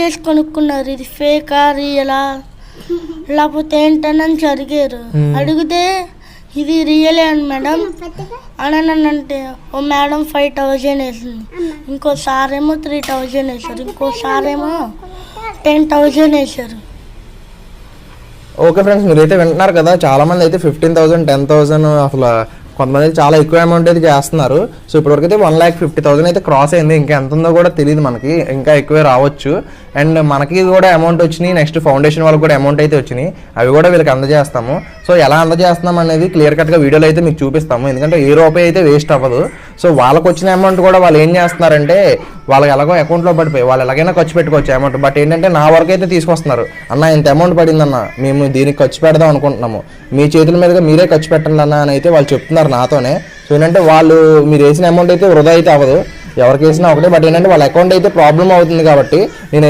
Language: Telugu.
చేసి కొనుక్కున్నారు, ఇది ఫేకా రియలా లేకపోతే ఏంటని అడిగారు. అడిగితే ఇది రియలే అని మేడం అంటే ఓ మేడం 5,000 వేసింది, ఇంకోసారి ఏమో 3,000 వేశారు, ఇంకోసారి ఏమో 10,000 వేశారు. ఓకే ఫ్రెండ్స్, మీరైతే వింటున్నారు కదా, చాలామంది అయితే 15,000 10,000 అసలు కొంతమంది చాలా ఎక్కువ అమౌంట్ అయితే చేస్తున్నారు. సో ఇప్పటివరకు అయితే 1,50,000 అయితే క్రాస్ అయింది. ఇంకా ఎంత ఉందో కూడా తెలియదు మనకి, ఇంకా ఎక్కువే రావచ్చు. అండ్ మనకి కూడా అమౌంట్ వచ్చినాయి, నెక్స్ట్ ఫౌండేషన్ వాళ్ళకి కూడా అమౌంట్ అయితే వచ్చినాయి, అవి కూడా వీళ్ళకి అందజేస్తాము. సో ఎలా అందజేస్తున్నాం అనేది క్లియర్ కట్గా వీడియోలో అయితే మీకు చూపిస్తాము, ఎందుకంటే ఏ రూపాయి అయితే వేస్ట్ అవ్వదు. సో వాళ్ళకి వచ్చిన అమౌంట్ కూడా వాళ్ళు ఏం చేస్తున్నారంటే వాళ్ళకి ఎలాగో అకౌంట్లో పడిపోయి వాళ్ళు ఎలాగైనా ఖర్చు పెట్టుకోవచ్చు అమౌంట్. బట్ ఏంటంటే నా వరకు అయితే తీసుకొస్తున్నారు, అన్న ఇంత అమౌంట్ పడిందన్న, మేము దీనికి ఖర్చు పెడదాం అనుకుంటున్నాము, మీ చేతుల మీదుగా మీరే ఖర్చు పెట్టండి అన్న అని అయితే వాళ్ళు చెప్తున్నారు నాతోనే. సో ఏంటంటే వాళ్ళు మీరు వేసిన అమౌంట్ అయితే వృధా అయితే అవ్వదు, ఎవరికి వేసినా ఒకటే. బట్ ఏంటంటే వాళ్ళ అకౌంట్ అయితే ప్రాబ్లం అవుతుంది కాబట్టి నేను